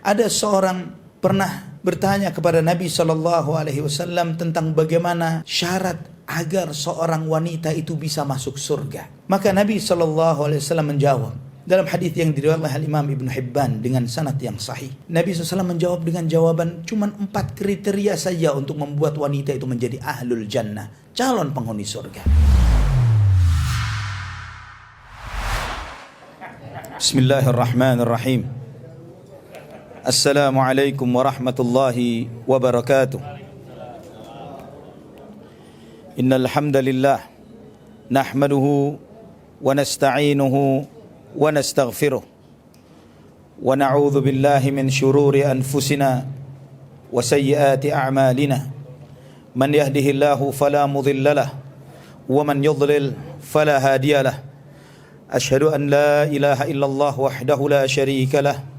Ada seorang pernah bertanya kepada Nabi SAW tentang bagaimana syarat agar seorang wanita itu bisa masuk surga. Maka Nabi SAW menjawab dalam hadis yang diriwayatkan oleh Imam Ibnu Hibban dengan sanad yang sahih. Nabi SAW menjawab dengan jawaban cuma 4 kriteria saja untuk membuat wanita itu menjadi ahlul jannah, calon penghuni surga. Bismillahirrahmanirrahim. Assalamualaikum warahmatullahi wabarakatuh. Innal hamdalillah nahmaduhu wa nasta'inuhu wa nastaghfiruh wa na'udzu billahi min shururi anfusina wa sayyiati a'malina. Man yahdihillahu fala mudilla lahu wa man yudlil fala hadiya lahu. Asyhadu an la ilaha illallah wahdahu la syarika lahu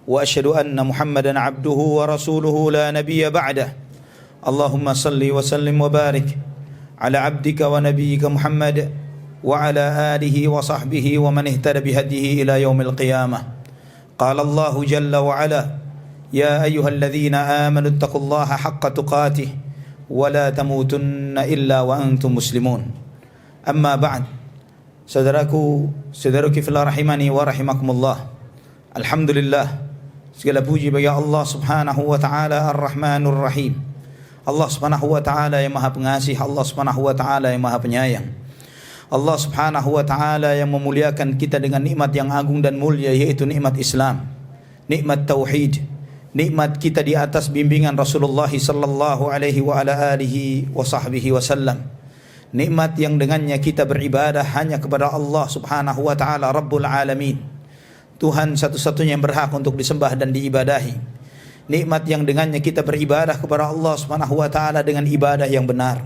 wa asyhadu anna Muhammadan abduhu wa rasuluhu la nabiyya ba'dah. Allahumma salli wa sallim wa barik ala abdika wa nabiyyika Muhammad wa ala alihi wa sahbihi wa man ihtada bihadihi ila yaumil qiyamah. Qala Allah jalla wa ala ya ayyuhalladzina amanu taqullaha haqqa tuqatih wa la tamutunna illa wa antum muslimun. Amma ba'd. Saudaraku fillah rahimani wa rahimakumullah. Alhamdulillah, segala puji bagi Allah Subhanahu wa taala Ar-Rahmanur Rahim. Allah Subhanahu wa taala yang Maha Pengasih, Allah Subhanahu wa taala yang Maha Penyayang. Allah Subhanahu wa taala yang memuliakan kita dengan nikmat yang agung dan mulia, yaitu nikmat Islam, nikmat tauhid, nikmat kita di atas bimbingan Rasulullah sallallahu alaihi wa ala alihi wa sahbihi wasallam. Nikmat yang dengannya kita beribadah hanya kepada Allah Subhanahu wa taala Rabbul Alamin, Tuhan satu-satunya yang berhak untuk disembah dan diibadahi. Nikmat yang dengannya kita beribadah kepada Allah Subhanahu wa taala dengan ibadah yang benar,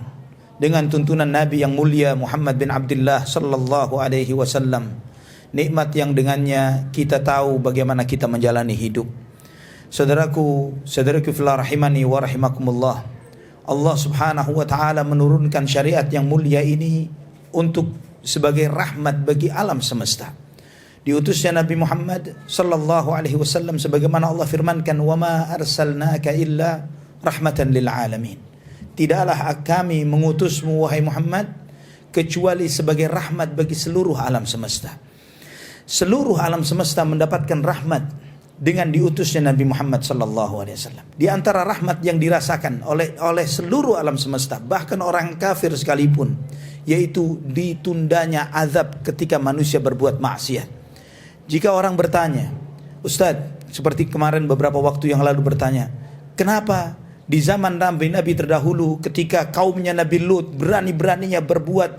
dengan tuntunan Nabi yang mulia Muhammad bin Abdullah sallallahu alaihi wasallam. Nikmat yang dengannya kita tahu bagaimana kita menjalani hidup. Saudaraku fillah rahimani wa rahimakumullah. Allah Subhanahu wa taala menurunkan syariat yang mulia ini untuk sebagai rahmat bagi alam semesta. Diutusnya Nabi Muhammad sallallahu alaihi wasallam sebagaimana Allah firmankan, "Wa ma arsalnaka illa rahmatan lil alamin." Tidaklah kami mengutusmu wahai Muhammad kecuali sebagai rahmat bagi seluruh alam semesta. Seluruh alam semesta mendapatkan rahmat dengan diutusnya Nabi Muhammad sallallahu alaihi wasallam. Di antara rahmat yang dirasakan oleh seluruh alam semesta, bahkan orang kafir sekalipun, yaitu ditundanya azab ketika manusia berbuat maksiat. Jika orang bertanya, Ustadz, seperti kemarin beberapa waktu yang lalu bertanya, kenapa di zaman Nabi terdahulu ketika kaumnya Nabi Lut berani-beraninya berbuat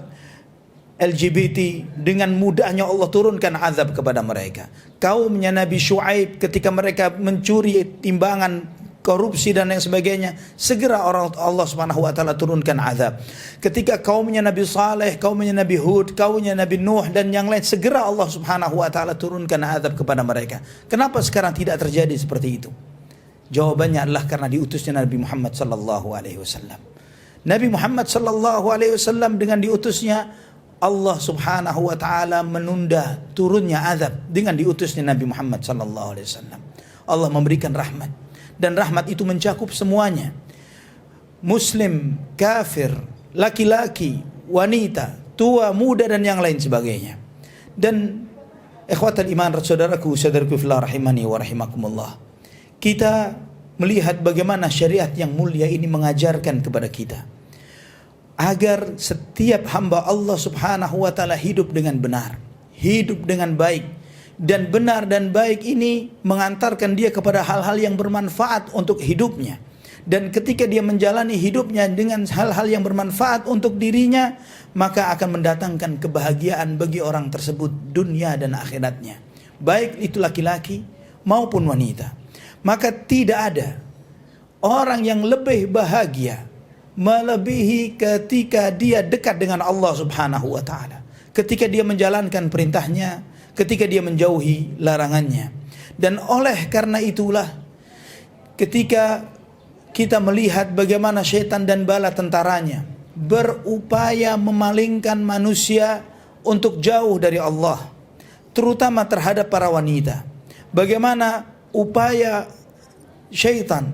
LGBT, dengan mudahnya Allah turunkan azab kepada mereka. Kaumnya Nabi Syuaib ketika mereka mencuri timbangan, korupsi dan lain sebagainya, segera Allah Subhanahu wa taala turunkan azab. Ketika kaumnya Nabi Saleh, kaumnya Nabi Hud, kaumnya Nabi Nuh dan yang lain, segera Allah Subhanahu wa taala turunkan azab kepada mereka. Kenapa sekarang tidak terjadi seperti itu? Jawabannya adalah karena diutusnya Nabi Muhammad sallallahu alaihi wasallam. Nabi Muhammad sallallahu alaihi wasallam dengan diutusnya Allah Subhanahu wa taala menunda turunnya azab dengan diutusnya Nabi Muhammad sallallahu alaihi wasallam. Allah memberikan rahmat, dan rahmat itu mencakup semuanya. Muslim, kafir, laki-laki, wanita, tua, muda dan yang lain sebagainya. Dan ikhwatal iman, saudaraku fillah rahimani wa rahimakumullah. Kita melihat bagaimana syariat yang mulia ini mengajarkan kepada kita agar setiap hamba Allah Subhanahu wa taala hidup dengan benar, hidup dengan baik, dan benar dan baik ini mengantarkan dia kepada hal-hal yang bermanfaat untuk hidupnya. Dan ketika dia menjalani hidupnya dengan hal-hal yang bermanfaat untuk dirinya, maka akan mendatangkan kebahagiaan bagi orang tersebut dunia dan akhiratnya, baik itu laki-laki maupun wanita. Maka tidak ada orang yang lebih bahagia melebihi ketika dia dekat dengan Allah Subhanahu wa taala, ketika dia menjalankan perintahnya, ketika dia menjauhi larangannya. Dan oleh karena itulah ketika kita melihat bagaimana syaitan dan bala tentaranya berupaya memalingkan manusia untuk jauh dari Allah, terutama terhadap para wanita, bagaimana upaya syaitan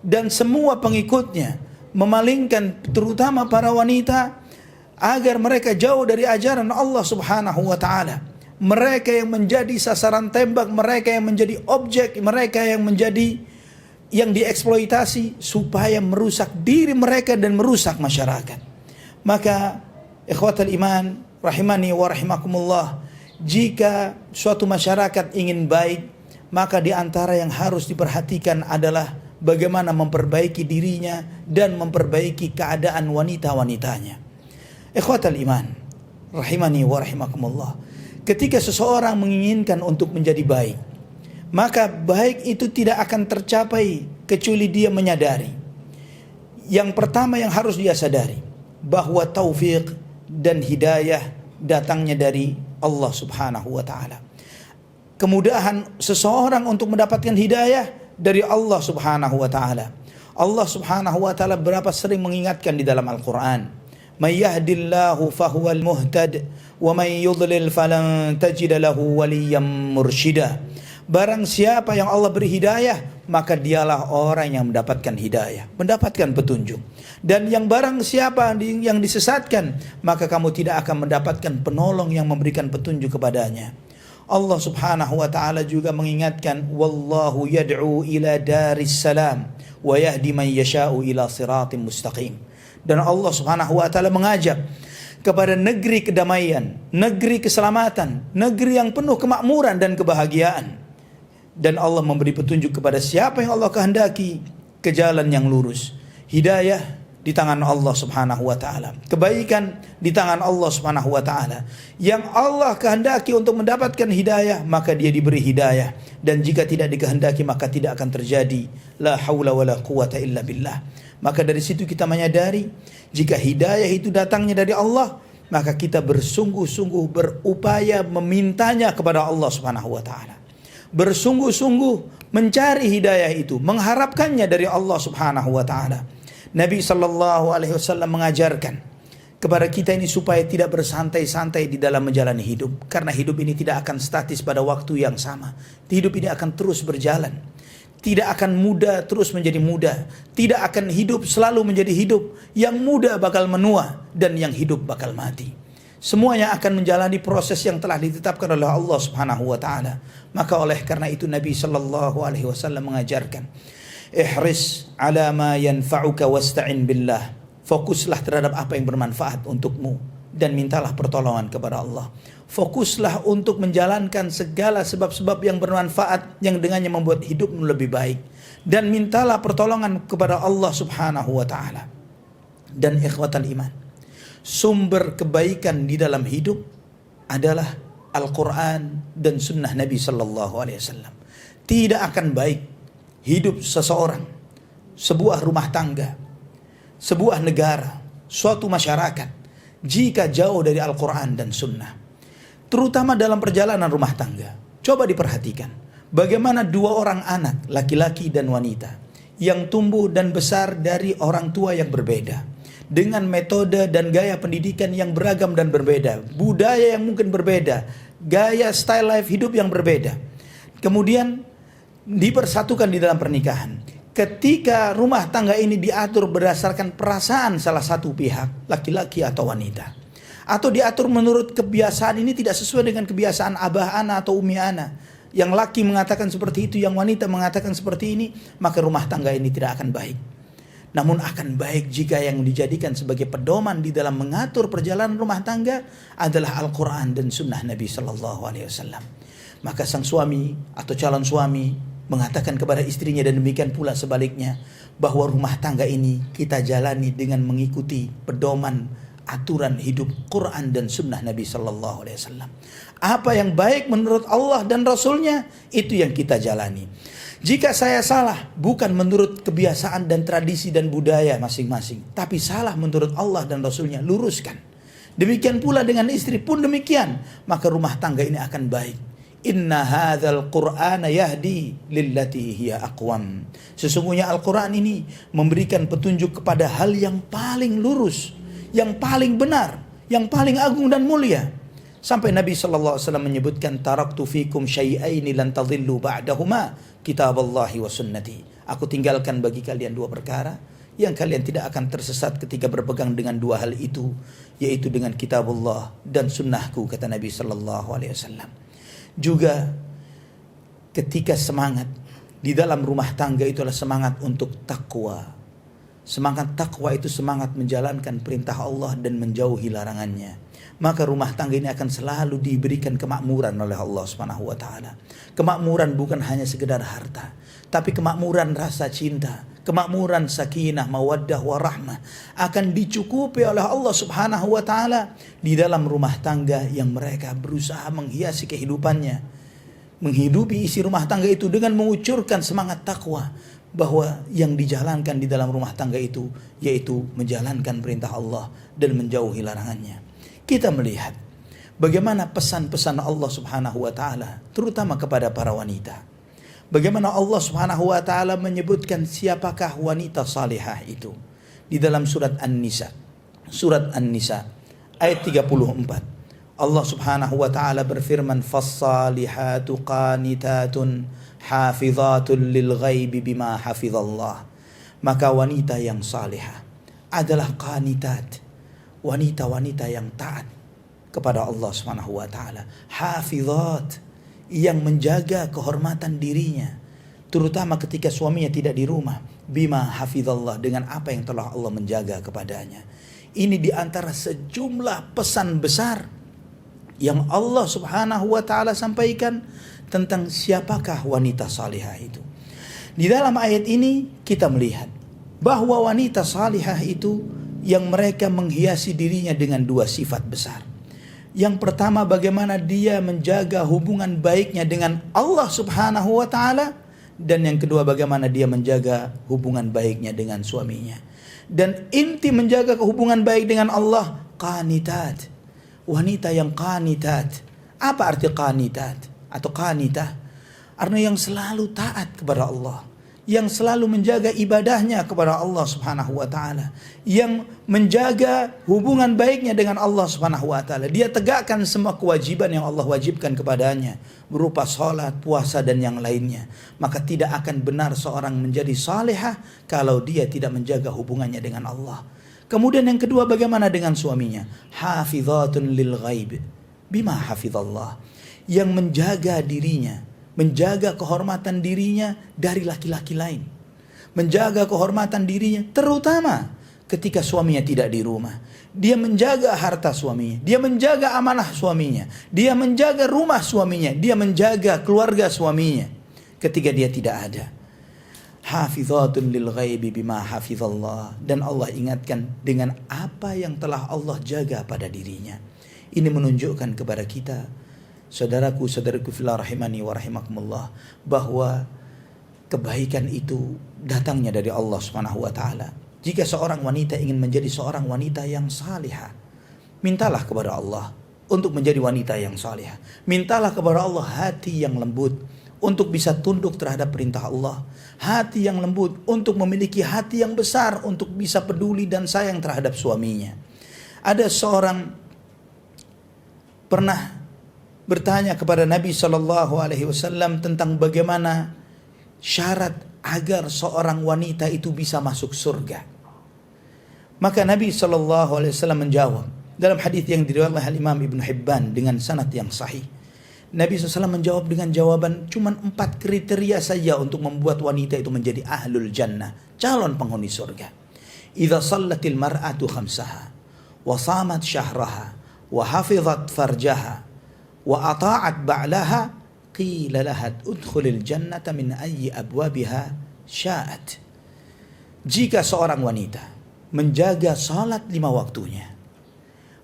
dan semua pengikutnya memalingkan terutama para wanita agar mereka jauh dari ajaran Allah Subhanahu wa taala. Mereka yang menjadi sasaran tembak, mereka yang menjadi objek, mereka yang dieksploitasi supaya merusak diri mereka dan merusak masyarakat. Maka ikhwatal iman rahimani wa rahimakumullah, jika suatu masyarakat ingin baik, maka di antara yang harus diperhatikan adalah bagaimana memperbaiki dirinya dan memperbaiki keadaan wanita-wanitanya. Ikhwatal iman rahimani wa rahimakumullah, ketika seseorang menginginkan untuk menjadi baik, maka baik itu tidak akan tercapai kecuali dia menyadari. Yang pertama yang harus dia sadari, bahwa taufik dan hidayah datangnya dari Allah Subhanahu wa taala. Kemudahan seseorang untuk mendapatkan hidayah dari Allah Subhanahu wa taala. Allah Subhanahu wa taala berapa sering mengingatkan di dalam Al-Qur'an, "May yahdillahu fahuwal muhtad wa may yudlil falan tajid lahu waliyyan mursyida." Barang siapa yang Allah beri hidayah, maka dialah orang yang mendapatkan hidayah, mendapatkan petunjuk. Dan yang barang siapa yang disesatkan, maka kamu tidak akan mendapatkan penolong yang memberikan petunjuk kepadanya. Allah Subhanahu wa taala juga mengingatkan, "Wallahu yad'u ila daris salam wa yahdi man yasha'u ila siratim mustaqim." Dan Allah Subhanahu wa taala mengajak kepada negeri kedamaian, negeri keselamatan, negeri yang penuh kemakmuran dan kebahagiaan. Dan Allah memberi petunjuk kepada siapa yang Allah kehendaki ke jalan yang lurus. Hidayah di tangan Allah Subhanahu wa taala. Kebaikan di tangan Allah Subhanahu wa taala. Yang Allah kehendaki untuk mendapatkan hidayah, maka dia diberi hidayah. Dan jika tidak dikehendaki, maka tidak akan terjadi. La haula wala quwata illa billah. Maka dari situ kita menyadari, jika hidayah itu datangnya dari Allah, maka kita bersungguh-sungguh berupaya memintanya kepada Allah Subhanahu wa taala. Bersungguh-sungguh mencari hidayah itu, mengharapkannya dari Allah Subhanahu wa taala. Nabi sallallahu alaihi wasallam mengajarkan kepada kita ini supaya tidak bersantai-santai di dalam menjalani hidup, karena hidup ini tidak akan statis pada waktu yang sama. Hidup ini akan terus berjalan. Tidak akan muda terus menjadi muda. Tidak akan hidup selalu menjadi hidup. Yang muda bakal menua dan yang hidup bakal mati. Semuanya akan menjalani proses yang telah ditetapkan oleh Allah Subhanahu wa taala. Maka oleh karena itu Nabi sallallahu alaihi wasallam mengajarkan, ihris ala ma yanfa'uka wasta'in billah. Fokuslah terhadap apa yang bermanfaat untukmu dan mintalah pertolongan kepada Allah. Fokuslah untuk menjalankan segala sebab-sebab yang bermanfaat yang dengannya membuat hidupmu lebih baik, dan mintalah pertolongan kepada Allah Subhanahu wa taala. Dan ikhwatal iman, sumber kebaikan di dalam hidup adalah Al-Quran dan Sunnah Nabi Sallallahu Alaihi Wasallam. Tidak akan baik hidup seseorang, sebuah rumah tangga, sebuah negara, suatu masyarakat, jika jauh dari Al-Quran dan Sunnah. Terutama dalam perjalanan rumah tangga. Coba diperhatikan, bagaimana dua orang anak, laki-laki dan wanita, yang tumbuh dan besar dari orang tua yang berbeda, dengan metode dan gaya pendidikan yang beragam dan berbeda, budaya yang mungkin berbeda, gaya style life hidup yang berbeda, kemudian dipersatukan di dalam pernikahan. Ketika rumah tangga ini diatur berdasarkan perasaan salah satu pihak, laki-laki atau wanita, atau diatur menurut kebiasaan ini tidak sesuai dengan kebiasaan abah ana atau umi ana, yang laki mengatakan seperti itu, yang wanita mengatakan seperti ini, maka rumah tangga ini tidak akan baik. Namun akan baik jika yang dijadikan sebagai pedoman di dalam mengatur perjalanan rumah tangga adalah Al-Quran dan Sunnah Nabi Sallallahu Alaihi Wasallam. Maka sang suami atau calon suami mengatakan kepada istrinya, dan demikian pula sebaliknya, bahwa rumah tangga ini kita jalani dengan mengikuti pedoman aturan hidup Quran dan Sunnah Nabi Sallallahu Alaihi Wasallam. Apa yang baik menurut Allah dan Rasulnya, itu yang kita jalani. Jika saya salah, bukan menurut kebiasaan dan tradisi dan budaya masing-masing, tapi salah menurut Allah dan Rasulnya, luruskan. Demikian pula dengan istri pun demikian, maka rumah tangga ini akan baik. Inna hadzal Qur'ana yahdi lillati hiya aqwam. Sesungguhnya Al-Quran ini memberikan petunjuk kepada hal yang paling lurus, yang paling benar, yang paling agung dan mulia. Sampai Nabi sallallahu alaihi wasallam menyebutkan, taraktu fikum syai'aini lan tadhillu ba'dahuma, kitaballahi wa sunnati. Aku tinggalkan bagi kalian dua perkara yang kalian tidak akan tersesat ketika berpegang dengan dua hal itu, yaitu dengan kitabullah dan sunnahku, kata Nabi sallallahu alaihi wasallam. Juga ketika semangat di dalam rumah tangga itu adalah semangat untuk takwa. Semangat takwa itu semangat menjalankan perintah Allah dan menjauhi larangannya. Maka rumah tangga ini akan selalu diberikan kemakmuran oleh Allah Subhanahu wa taala. Kemakmuran bukan hanya sekedar harta, tapi kemakmuran rasa cinta, kemakmuran sakinah, mawaddah, warahmah akan dicukupi oleh Allah Subhanahu wa taala di dalam rumah tangga yang mereka berusaha menghiasi kehidupannya, menghidupi isi rumah tangga itu dengan mengucurkan semangat takwa, bahwa yang dijalankan di dalam rumah tangga itu yaitu menjalankan perintah Allah dan menjauhi larangannya. Kita melihat bagaimana pesan-pesan Allah Subhanahu wa taala terutama kepada para wanita. Bagaimana Allah Subhanahu wa taala menyebutkan siapakah wanita salihah itu di dalam surat An-Nisa. Surat An-Nisa ayat 34. Allah Subhanahu wa taala berfirman, "Fas-salihatu qanitatun hafizatun lil ghaibi bima hafizallah." Maka wanita yang salihah adalah qanitat, wanita-wanita yang taat kepada Allah Subhanahu wa taala, hafizat, yang menjaga kehormatan dirinya terutama ketika suaminya tidak di rumah, bima hafizallah, dengan apa yang telah Allah menjaga kepadanya. Ini di antara sejumlah pesan besar yang Allah Subhanahu wa taala sampaikan tentang siapakah wanita salihah itu. Di dalam ayat ini kita melihat bahwa wanita salihah itu yang mereka menghiasi dirinya dengan dua sifat besar. Yang pertama, bagaimana dia menjaga hubungan baiknya dengan Allah Subhanahu wa taala, dan yang kedua bagaimana dia menjaga hubungan baiknya dengan suaminya. Dan inti menjaga hubungan baik dengan Allah, qanitat. Wanita yang qanitat. Apa arti qanitat atau qanitah? Artinya yang selalu taat kepada Allah, yang selalu menjaga ibadahnya kepada Allah Subhanahu wa taala, yang menjaga hubungan baiknya dengan Allah Subhanahu wa taala. Dia tegakkan semua kewajiban yang Allah wajibkan kepadanya berupa salat, puasa dan yang lainnya. Maka tidak akan benar seorang menjadi salihah kalau dia tidak menjaga hubungannya dengan Allah. Kemudian yang kedua, bagaimana dengan suaminya? Hafizatun lil ghaib bima hafizallah, yang menjaga dirinya, menjaga kehormatan dirinya dari laki-laki lain, menjaga kehormatan dirinya terutama ketika suaminya tidak di rumah. Dia menjaga harta suaminya, dia menjaga amanah suaminya, dia menjaga rumah suaminya, dia menjaga keluarga suaminya ketika dia tidak ada. Hafizatun lil ghaibi bima hafizallah, dan Allah ingatkan dengan apa yang telah Allah jaga pada dirinya. Ini menunjukkan kepada kita, saudaraku fillah rahimani wa rahimakumullah, bahwa kebaikan itu datangnya dari Allah Subhanahu wa taala. Jika seorang wanita ingin menjadi seorang wanita yang salihah, mintalah kepada Allah untuk menjadi wanita yang salihah. Mintalah kepada Allah hati yang lembut untuk bisa tunduk terhadap perintah Allah, hati yang lembut untuk memiliki hati yang besar untuk bisa peduli dan sayang terhadap suaminya. Ada seorang pernah bertanya kepada Nabi SAW tentang bagaimana syarat agar seorang wanita itu bisa masuk surga. Maka Nabi SAW menjawab dalam hadis yang diriwayatkan oleh Imam Ibn Hibban dengan sanad yang sahih. Nabi SAW menjawab dengan jawaban cuma 4 kriteria saja untuk membuat wanita itu menjadi ahlul jannah, calon penghuni surga. Idza sallatil mar'atu khamsaha wa shamat syahraha wa hafizat farjaha wa ata'at ba'laha qila laha udkhulil jannata min ayyi abwabiha sya'at. Jika seorang wanita menjaga salat 5 waktunya,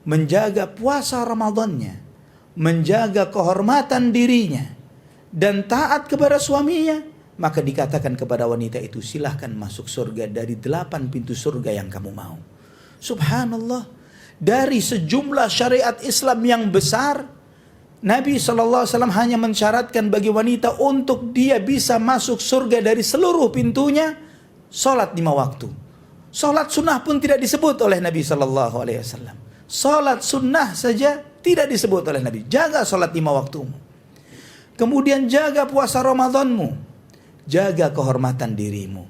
menjaga puasa Ramadannya, menjaga kehormatan dirinya, dan taat kepada suaminya, maka dikatakan kepada wanita itu, silahkan masuk surga dari 8 pintu surga yang kamu mau. Subhanallah, dari sejumlah syariat Islam yang besar, Nabi SAW hanya mensyaratkan bagi wanita untuk dia bisa masuk surga dari seluruh pintunya, salat 5 waktu. Salat sunnah pun tidak disebut oleh Nabi SAW. Salat sunnah saja tidak disebut oleh Nabi. Jaga salat 5 waktumu. Kemudian jaga puasa Ramadanmu. Jaga kehormatan dirimu.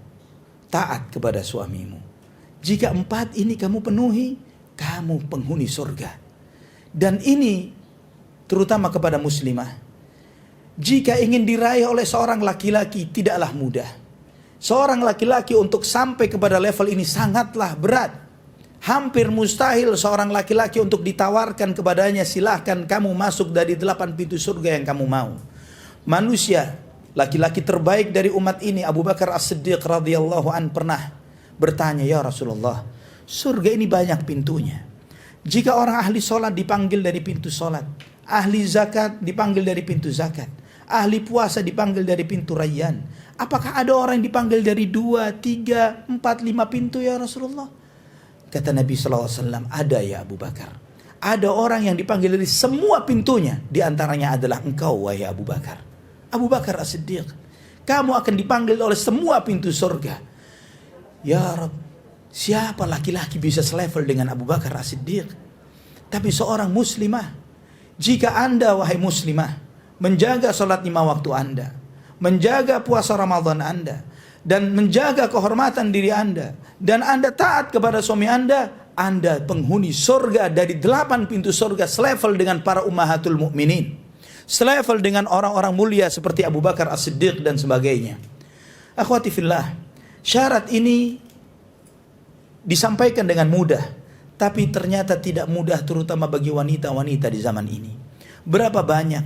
Taat kepada suamimu. Jika 4 ini kamu penuhi, kamu penghuni surga. Dan ini terutama kepada muslimah. Jika ingin diraih oleh seorang laki-laki tidaklah mudah. Seorang laki-laki untuk sampai kepada level ini sangatlah berat. Hampir mustahil seorang laki-laki untuk ditawarkan kepadanya, silahkan kamu masuk dari 8 pintu surga yang kamu mau. Manusia, laki-laki terbaik dari umat ini, Abu Bakar As-Siddiq radhiyallahu an pernah bertanya, ya Rasulullah, surga ini banyak pintunya. Jika orang ahli solat dipanggil dari pintu solat, ahli zakat dipanggil dari pintu zakat, ahli puasa dipanggil dari pintu Rayyan, apakah ada orang yang dipanggil dari 2, 3, 4, 5 pintu ya Rasulullah? Kata Nabi SAW, ada ya Abu Bakar. Ada orang yang dipanggil dari semua pintunya. Di antaranya adalah engkau wahai Abu Bakar. Abu Bakar As-Siddiq, kamu akan dipanggil oleh semua pintu surga. Ya Rabb, siapa laki-laki bisa selevel dengan Abu Bakar As-Siddiq? Tapi seorang muslimah, jika anda wahai muslimah menjaga salat 5 waktu anda, menjaga puasa Ramadan anda, dan menjaga kehormatan diri anda, dan anda taat kepada suami anda penghuni surga dari 8 pintu surga, selevel dengan para ummahatul mukminin, selevel dengan orang-orang mulia seperti Abu Bakar As-Siddiq dan sebagainya. Akhwati fillah, syarat ini disampaikan dengan mudah, tapi ternyata tidak mudah terutama bagi wanita-wanita di zaman ini. Berapa banyak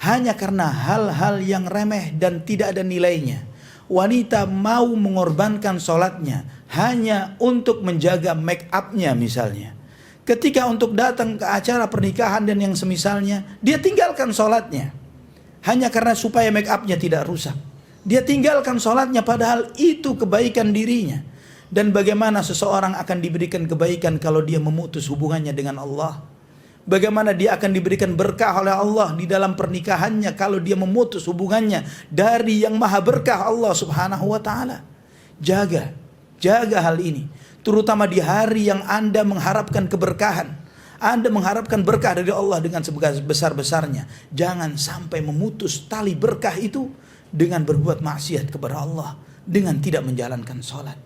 hanya karena hal-hal yang remeh dan tidak ada nilainya, wanita mau mengorbankan sholatnya hanya untuk menjaga make upnya misalnya. Ketika untuk datang ke acara pernikahan dan yang semisalnya, dia tinggalkan sholatnya hanya karena supaya make upnya tidak rusak. Dia tinggalkan sholatnya padahal itu kebaikan dirinya. Dan bagaimana seseorang akan diberikan kebaikan kalau dia memutus hubungannya dengan Allah? Bagaimana dia akan diberikan berkah oleh Allah di dalam pernikahannya kalau dia memutus hubungannya dari yang maha berkah Allah subhanahu wa ta'ala? Jaga hal ini. Terutama di hari yang anda mengharapkan keberkahan. Anda mengharapkan berkah dari Allah dengan sebesar-besarnya. Jangan sampai memutus tali berkah itu dengan berbuat maksiat kepada Allah, dengan tidak menjalankan sholat,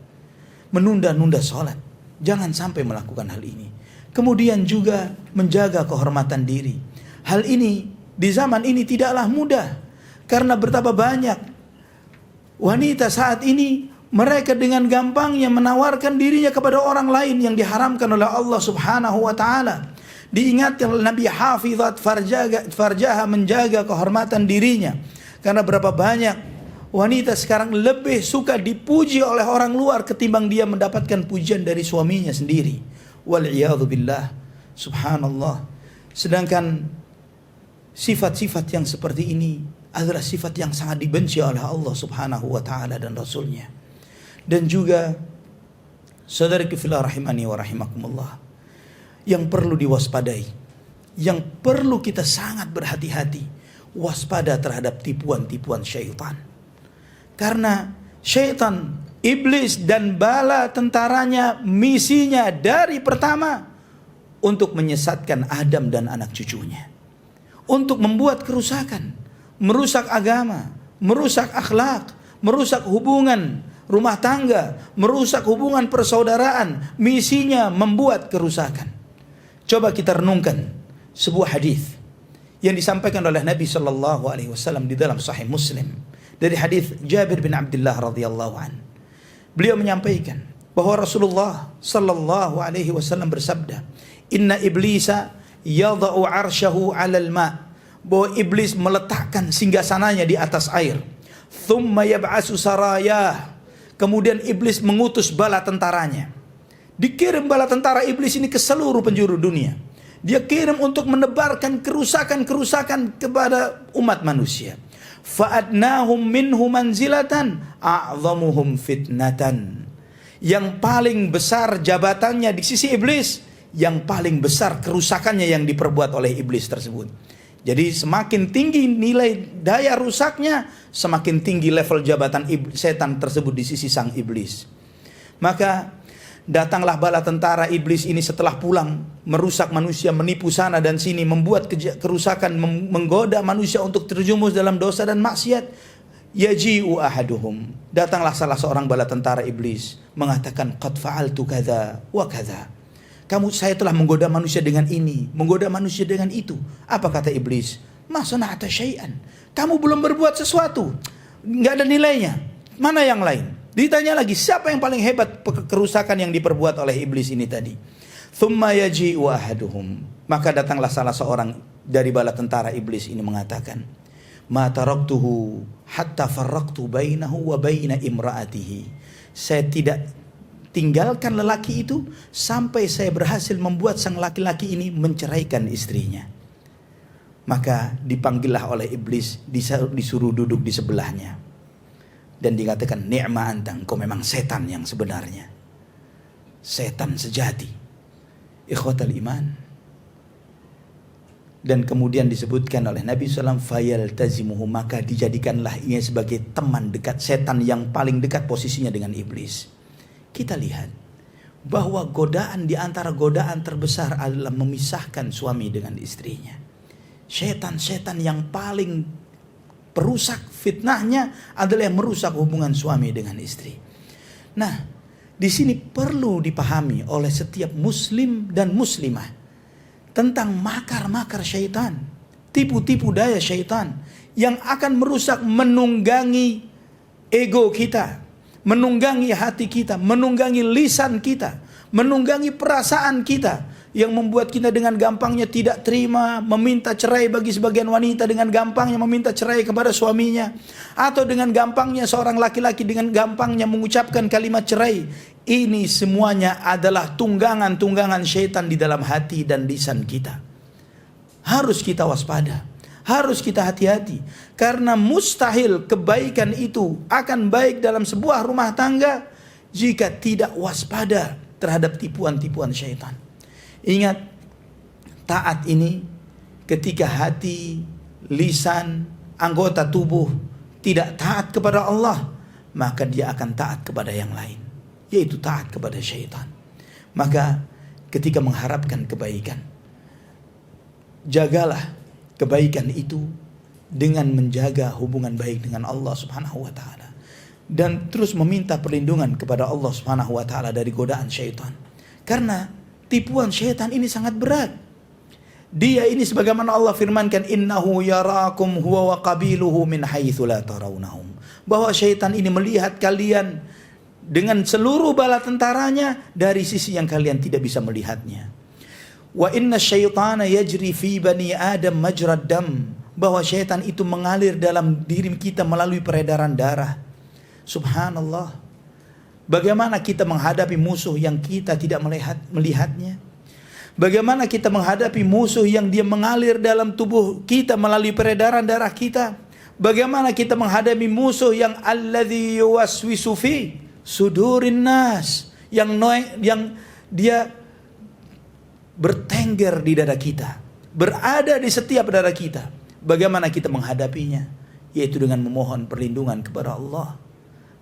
menunda-nunda sholat. Jangan sampai melakukan hal ini. Kemudian juga menjaga kehormatan diri. Hal ini di zaman ini tidaklah mudah, karena betapa banyak wanita saat ini, mereka dengan gampangnya menawarkan dirinya kepada orang lain yang diharamkan oleh Allah subhanahu wa ta'ala. Diingatkan oleh Nabi, hafizat farjaha, menjaga kehormatan dirinya. Karena berapa banyak wanita sekarang lebih suka dipuji oleh orang luar ketimbang dia mendapatkan pujian dari suaminya sendiri. Wal'iyadhu billah, subhanallah. Sedangkan sifat-sifat yang seperti ini adalah sifat yang sangat dibenci oleh Allah subhanahu wa ta'ala dan Rasulnya. Dan juga saudaraku fillah rahimani wa rahimakumullah, yang perlu diwaspadai, yang perlu kita sangat berhati-hati, waspada terhadap tipuan-tipuan syaitan. Karena syaitan, iblis dan bala tentaranya, misinya dari pertama untuk menyesatkan Adam dan anak cucunya, untuk membuat kerusakan, merusak agama, merusak akhlak, merusak hubungan rumah tangga, merusak hubungan persaudaraan. Misinya membuat kerusakan. Coba kita renungkan sebuah hadis yang disampaikan oleh Nabi sallallahu alaihi wasallam di dalam Sahih Muslim dari hadis Jabir bin Abdullah radhiyallahu an. Beliau menyampaikan bahwa Rasulullah sallallahu alaihi wasallam bersabda, "Inna iblisa yadha'u 'arsyahu 'alal ma'." Bahwa iblis meletakkan singgasananya di atas air. "Tsumma yab'asu sarayah." Kemudian iblis mengutus bala tentaranya. Dikirim bala tentara iblis ini ke seluruh penjuru dunia. Dia kirim untuk menebarkan kerusakan-kerusakan kepada umat manusia. Fa'adnahum minhu manzilatan a'zamuhum fitnatan. Yang paling besar jabatannya di sisi iblis, yang paling besar kerusakannya yang diperbuat oleh iblis tersebut. Jadi semakin tinggi nilai daya rusaknya, semakin tinggi level jabatan setan tersebut di sisi sang iblis. Maka Datanglah bala tentara iblis ini setelah pulang, merusak manusia, menipu sana dan sini, membuat kerusakan, menggoda manusia untuk terjumus dalam dosa dan maksiat. Yaji'u ahaduhum, datanglah salah seorang bala tentara iblis, mengatakan, qad fa'altu kadza wa kadza. Saya telah menggoda manusia dengan ini, menggoda manusia dengan itu. Apa kata iblis? Ma sana'ta syai'an. Kamu belum berbuat sesuatu, nggak ada nilainya. Mana yang lain? Ditanya lagi, siapa yang paling hebat kerusakan yang diperbuat oleh iblis ini tadi? Thumma yaji'u ahaduhum, maka datanglah salah seorang dari bala tentara iblis ini mengatakan, ma taraktuhu hatta farraqtu bainahu wa baina imra'atihi. Saya tidak tinggalkan lelaki itu sampai saya berhasil membuat sang laki-laki ini menceraikan istrinya. Maka dipanggillah oleh iblis, disuruh duduk di sebelahnya. Dan dikatakan, ni'ma anta, engkau memang setan yang sebenarnya, setan sejati. Ikhwatal iman. Dan kemudian disebutkan oleh Nabi SAW, fayaltazimuhu, maka dijadikanlah ia sebagai teman dekat, setan yang paling dekat posisinya dengan iblis. Kita lihat bahwa godaan di antara godaan terbesar adalah memisahkan suami dengan istrinya. Setan-setan yang paling perusak fitnahnya adalah yang merusak hubungan suami dengan istri. Nah, di sini perlu dipahami oleh setiap muslim dan muslimah tentang makar-makar syaitan, tipu-tipu daya syaitan yang akan merusak, menunggangi ego kita, menunggangi hati kita, menunggangi lisan kita, menunggangi perasaan kita, yang membuat kita dengan gampangnya tidak terima, meminta cerai. Bagi sebagian wanita dengan gampangnya meminta cerai kepada suaminya, atau dengan gampangnya seorang laki-laki dengan gampangnya mengucapkan kalimat cerai. Ini semuanya adalah tunggangan-tunggangan syaitan di dalam hati dan lisan kita. Harus kita waspada, harus kita hati-hati, karena mustahil kebaikan itu akan baik dalam sebuah rumah tangga jika tidak waspada terhadap tipuan-tipuan syaitan. Ingat, taat ini ketika hati, lisan, anggota tubuh tidak taat kepada Allah, maka dia akan taat kepada yang lain, yaitu taat kepada syaitan. Maka ketika mengharapkan kebaikan, jagalah kebaikan itu dengan menjaga hubungan baik dengan Allah Subhanahu wa taala, dan terus meminta perlindungan kepada Allah Subhanahu wa taala dari godaan syaitan. Karena tipuan syaitan ini sangat berat. Dia ini sebagaimana Allah firmankan, innahu yarakum huwa wa qabiluhu min haitsu la tarawnahum. Bahwa syaitan ini melihat kalian dengan seluruh bala tentaranya dari sisi yang kalian tidak bisa melihatnya. Wa inna syaitana yajri fi bani adam majrad dam. Bahwa syaitan itu mengalir dalam diri kita melalui peredaran darah. Subhanallah. Bagaimana kita menghadapi musuh yang kita tidak melihatnya? Bagaimana kita menghadapi musuh yang dia mengalir dalam tubuh kita melalui peredaran darah kita? Bagaimana kita menghadapi musuh yang alladzi yuwaswisu fi sudurin nas, yang dia bertengger di dada kita, berada di setiap dada kita? Bagaimana kita menghadapinya? Yaitu dengan memohon perlindungan kepada Allah.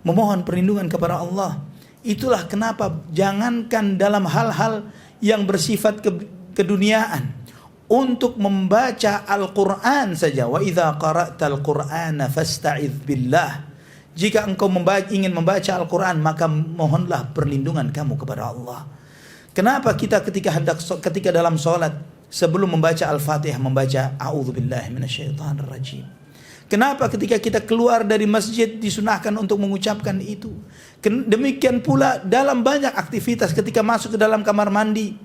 Memohon perlindungan kepada Allah. Itulah kenapa jangankan dalam hal-hal yang bersifat keduniaan, untuk membaca Al-Quran saja, wa idza qara'tal Qur'ana fasta'idz billah. Jika engkau ingin membaca Al-Quran, maka mohonlah perlindungan kamu kepada Allah. Kenapa kita ketika dalam sholat, sebelum membaca Al-Fatihah membaca a'udzubillahi minasyaitonir rajim? Kenapa ketika kita keluar dari masjid disunahkan untuk mengucapkan itu? Demikian pula dalam banyak aktivitas, ketika masuk ke dalam kamar mandi,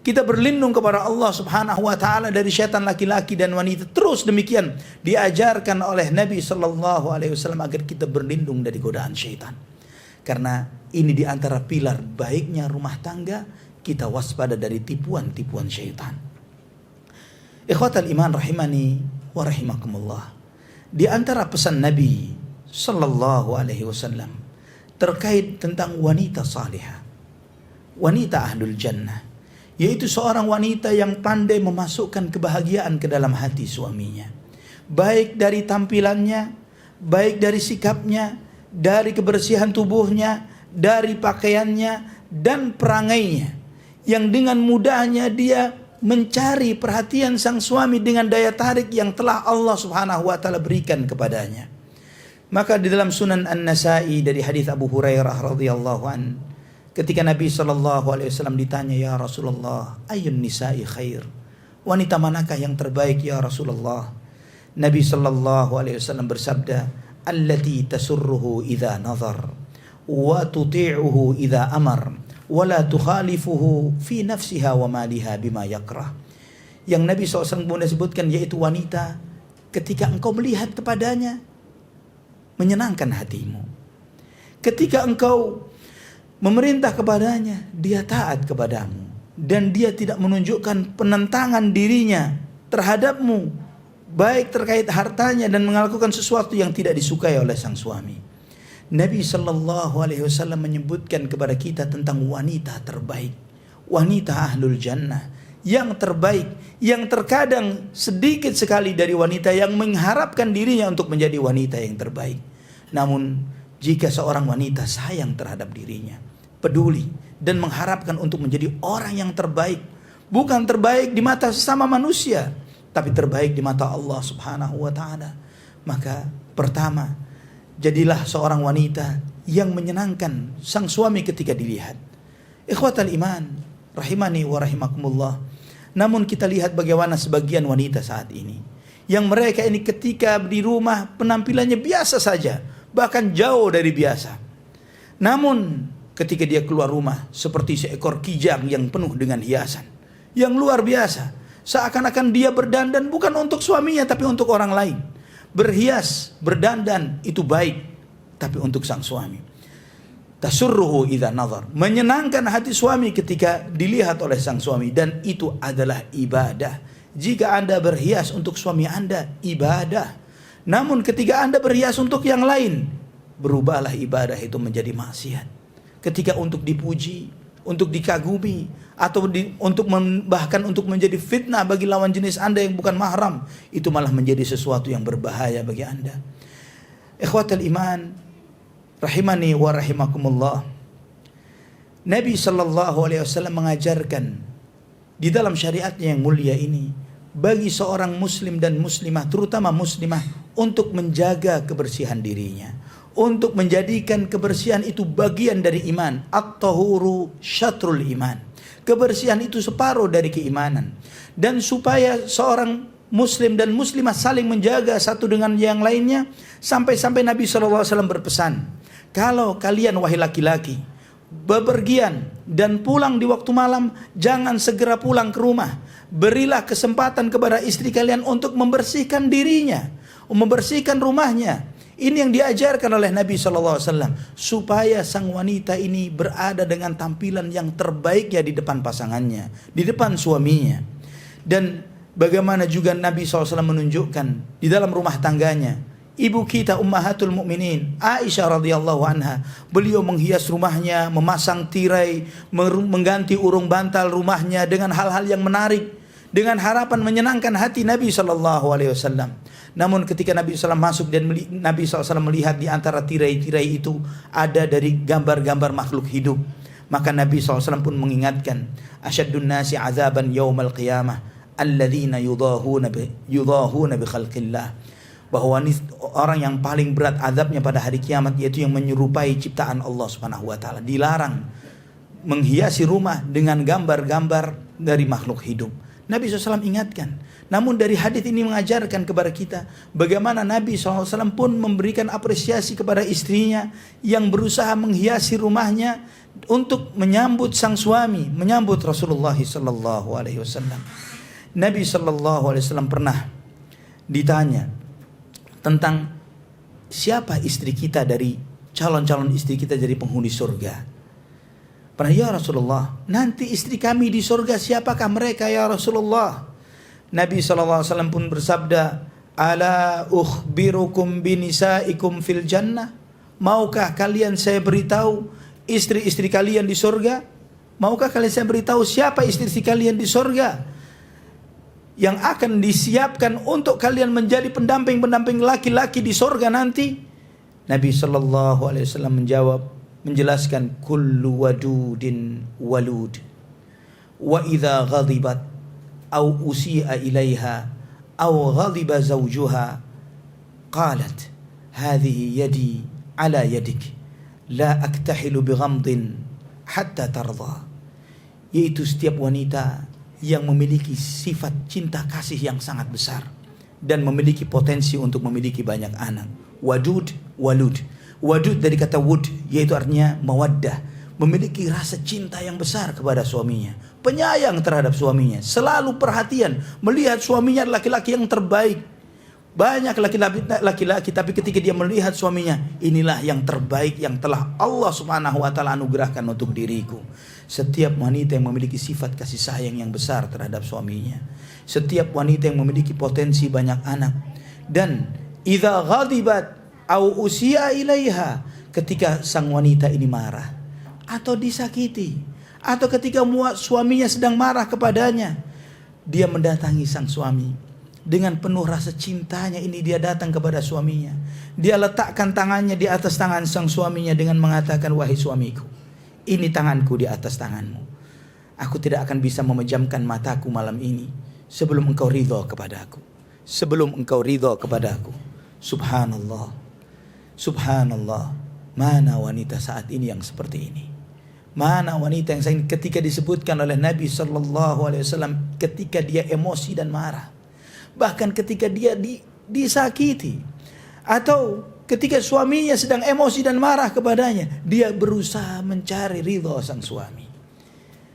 kita berlindung kepada Allah Subhanahu wa taala dari syaitan laki-laki dan wanita. Terus demikian diajarkan oleh Nabi sallallahu alaihi wasallam agar kita berlindung dari godaan syaitan. Karena ini di antara pilar baiknya rumah tangga, kita waspada dari tipuan-tipuan syaitan. Ikhwatal iman rahimani wa rahimakumullah. Di antara pesan Nabi sallallahu alaihi wasallam terkait tentang wanita salihah, wanita ahlul jannah, yaitu seorang wanita yang pandai memasukkan kebahagiaan ke dalam hati suaminya, baik dari tampilannya, baik dari sikapnya, dari kebersihan tubuhnya, dari pakaiannya, dan perangainya, yang dengan mudahnya dia mencari perhatian sang suami dengan daya tarik yang telah Allah Subhanahu wa taala berikan kepadanya. Maka di dalam Sunan An-Nasa'i dari hadis Abu Hurairah radhiyallahu an, ketika Nabi sallallahu alaihi wasallam ditanya, "Ya Rasulullah, ayyun nisa'i khair?" Wanita manakah yang terbaik ya Rasulullah? Nabi sallallahu alaihi wasallam bersabda, "Allati tasurruhu idza nazar wa tuti'uhu idza amar wa la tukhalifuhu fi nafsiha wa maliha bima yakrah." Yang Nabi SAW kemudian sebutkan yaitu wanita ketika engkau melihat kepadanya menyenangkan hatimu. Ketika engkau memerintah kepadanya, dia taat kepadamu dan dia tidak menunjukkan penentangan dirinya terhadapmu, baik terkait hartanya dan melakukan sesuatu yang tidak disukai oleh sang suami. Nabi sallallahu alaihi wasallam menyebutkan kepada kita tentang wanita terbaik, wanita ahlul jannah yang terbaik, yang terkadang sedikit sekali dari wanita yang mengharapkan dirinya untuk menjadi wanita yang terbaik. Namun jika seorang wanita sayang terhadap dirinya, peduli dan mengharapkan untuk menjadi orang yang terbaik, bukan terbaik di mata sesama manusia, tapi terbaik di mata Allah Subhanahu wa taala, maka pertama, jadilah seorang wanita yang menyenangkan sang suami ketika dilihat. Ikhwatal iman, rahimani wa rahimakumullah. Namun kita lihat bagaimana sebagian wanita saat ini, yang mereka ini ketika di rumah penampilannya biasa saja, bahkan jauh dari biasa. Namun ketika dia keluar rumah seperti seekor kijang yang penuh dengan hiasan yang luar biasa. Seakan-akan dia berdandan bukan untuk suaminya tapi untuk orang lain. Berhias, berdandan itu baik, tapi untuk sang suami. Tasurruhu idza nazar, menyenangkan hati suami ketika dilihat oleh sang suami, dan itu adalah ibadah. Jika Anda berhias untuk suami Anda, ibadah. Namun ketika Anda berhias untuk yang lain, berubahlah ibadah itu menjadi maksiat. Ketika untuk dipuji, untuk dikagumi, atau bahkan untuk menjadi fitnah bagi lawan jenis Anda yang bukan mahram, itu malah menjadi sesuatu yang berbahaya bagi Anda. Ikhwatal iman, rahimani wa rahimakumullah. Nabi sallallahu alaihi wasallam mengajarkan di dalam syariatnya yang mulia ini bagi seorang muslim dan muslimah, terutama muslimah, untuk menjaga kebersihan dirinya, untuk menjadikan kebersihan itu bagian dari iman. At-tahuru syatrul iman. Kebersihan itu separuh dari keimanan. Dan supaya seorang muslim dan muslimah saling menjaga satu dengan yang lainnya, sampai-sampai Nabi SAW berpesan, kalau kalian wahai laki-laki bepergian dan pulang di waktu malam, jangan segera pulang ke rumah. Berilah kesempatan kepada istri kalian untuk membersihkan dirinya, membersihkan rumahnya. Ini yang diajarkan oleh Nabi SAW, supaya sang wanita ini berada dengan tampilan yang terbaiknya di depan pasangannya, di depan suaminya. Dan bagaimana juga Nabi SAW menunjukkan di dalam rumah tangganya, ibu kita Ummahatul Mukminin Aisyah radhiyallahu anha, beliau menghias rumahnya, memasang tirai, mengganti urung bantal rumahnya dengan hal-hal yang menarik, dengan harapan menyenangkan hati Nabi SAW. Namun ketika Nabi SAW masuk dan Nabi SAW melihat di antara tirai-tirai itu ada dari gambar-gambar makhluk hidup, maka Nabi SAW pun mengingatkan, asyaddun nasi azaban yaumal qiyamah alladzina yudahuna bi khalqillah, bahwa orang yang paling berat azabnya pada hari kiamat yaitu yang menyerupai ciptaan Allah Subhanahu wa taala. Dilarang menghiasi rumah dengan gambar-gambar dari makhluk hidup. Nabi SAW ingatkan. Namun dari hadis ini mengajarkan kepada kita bagaimana Nabi SAW pun memberikan apresiasi kepada istrinya yang berusaha menghiasi rumahnya untuk menyambut sang suami, menyambut Rasulullah SAW. Nabi SAW pernah ditanya tentang siapa istri kita dari calon-calon istri kita dari penghuni surga. Pernah, ya Rasulullah, nanti istri kami di surga siapakah mereka ya Rasulullah? Nabi SAW pun bersabda, ala ukhbirukum binisaikum fil jannah, maukah kalian saya beritahu istri-istri kalian di surga? Maukah kalian saya beritahu siapa istri-istri kalian di surga yang akan disiapkan untuk kalian menjadi pendamping-pendamping laki-laki di surga nanti? Nabi SAW menjawab, menjelaskan kullu wadudin walud wa idza ghadibat au usi'a ilaiha au ghadiba zawjuha qalat hadhihi yadi ala yadik la aktahilu bighamdin hatta tarda. Yaitu setiap wanita yang memiliki sifat cinta kasih yang sangat besar dan memiliki potensi untuk memiliki banyak anak. Wadud, walud. Wadud dari kata wud, yaitu artinya mawaddah, memiliki rasa cinta yang besar kepada suaminya, penyayang terhadap suaminya, selalu perhatian, melihat suaminya laki-laki yang terbaik. Banyak laki-laki tapi ketika dia melihat suaminya, inilah yang terbaik yang telah Allah Subhanahu wa taala anugerahkan untuk diriku. Setiap wanita yang memiliki sifat kasih sayang yang besar terhadap suaminya, setiap wanita yang memiliki potensi banyak anak, dan idza ghadibat au usia ilaiha, ketika sang wanita ini marah atau disakiti, atau ketika suaminya sedang marah kepadanya, dia mendatangi sang suami dengan penuh rasa cintanya. Ini dia datang kepada suaminya, dia letakkan tangannya di atas tangan sang suaminya dengan mengatakan, wahai suamiku, ini tanganku di atas tanganmu, aku tidak akan bisa memejamkan mataku malam ini sebelum engkau ridho kepadaku, sebelum engkau ridho kepadaku. Subhanallah, subhanallah, mana wanita saat ini yang seperti ini? Mana wanita yang ketika disebutkan oleh Nabi SAW, ketika dia emosi dan marah, bahkan ketika dia disakiti, atau ketika suaminya sedang emosi dan marah kepadanya, dia berusaha mencari ridha sang suami.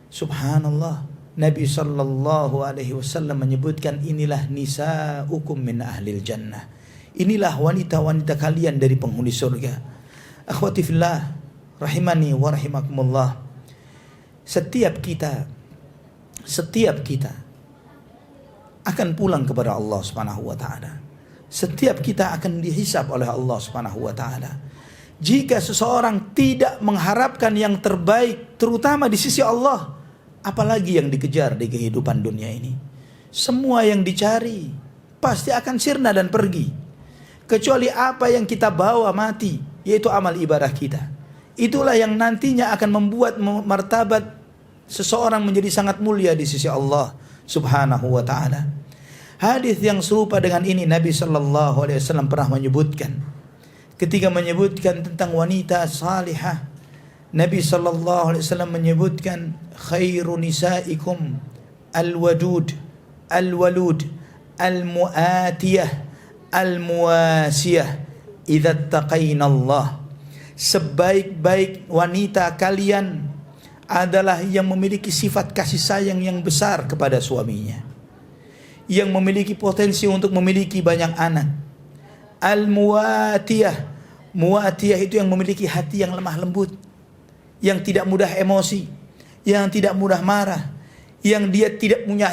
Subhanallah, Nabi SAW menyebutkan, inilah nisa'ukum min ahlil jannah, inilah wanita-wanita kalian dari penghuni surga. Akhwati fillah, rahimani wa rahimakumullah. Setiap kita akan pulang kepada Allah Subhanahu wa taala. Setiap kita akan dihisab oleh Allah Subhanahu wa taala. Jika seseorang tidak mengharapkan yang terbaik terutama di sisi Allah, apalagi yang dikejar di kehidupan dunia ini? Semua yang dicari pasti akan sirna dan pergi, kecuali apa yang kita bawa mati, yaitu amal ibadah kita. Itulah yang nantinya akan membuat martabat seseorang menjadi sangat mulia di sisi Allah Subhanahu wa taala. Hadis yang serupa dengan ini Nabi sallallahu alaihi wasallam pernah menyebutkan, ketika menyebutkan tentang wanita salihah, Nabi sallallahu alaihi wasallam menyebutkan, khairu nisaikum al-wadud al-walud al-mu'atiyah al-muwasiyah idza taqaina Allah. Sebaik-baik wanita kalian adalah yang memiliki sifat kasih sayang yang besar kepada suaminya, yang memiliki potensi untuk memiliki banyak anak. Al-muwatiyah, muwatiyah itu yang memiliki hati yang lemah lembut, yang tidak mudah emosi, yang tidak mudah marah, yang dia tidak punya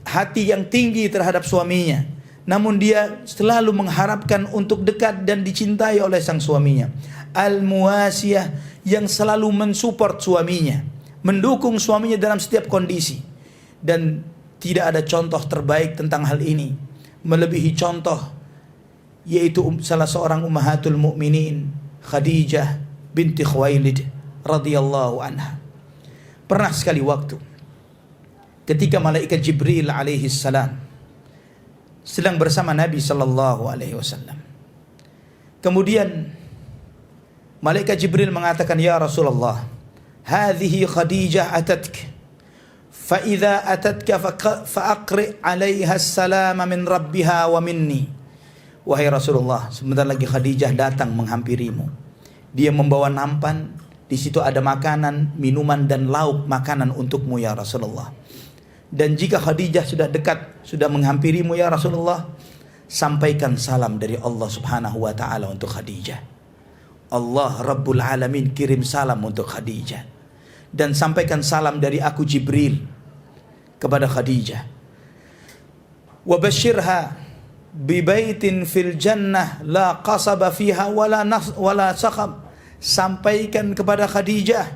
hati yang tinggi terhadap suaminya, namun dia selalu mengharapkan untuk dekat dan dicintai oleh sang suaminya. Al-muwasiyah, yang selalu mensupport suaminya, mendukung suaminya dalam setiap kondisi. Dan tidak ada contoh terbaik tentang hal ini melebihi contoh, yaitu salah seorang ummahatul mukminin, Khadijah binti Khuwailid radhiyallahu anha. Pernah sekali waktu ketika malaikat Jibril alaihi salam sedang bersama Nabi sallallahu alaihi wasallam, kemudian malaikat Jibril mengatakan, ya Rasulullah, hadhihi Khadijah atatka, fa idza atatka fa aqri 'alaiha as-salama min rabbiha wa minni. Wahai Rasulullah, sebentar lagi Khadijah datang menghampirimu. Dia membawa nampan, di situ ada makanan, minuman dan lauk makanan untukmu ya Rasulullah. Dan jika Khadijah sudah dekat, sudah menghampirimu ya Rasulullah, sampaikan salam dari Allah Subhanahu wa taala untuk Khadijah. Allah Rabbul Alamin kirim salam untuk Khadijah, dan sampaikan salam dari aku Jibril kepada Khadijah. Wa basyirha bi baitin fil jannah la qasaba fiha wala sakhab. Sampaikan kepada Khadijah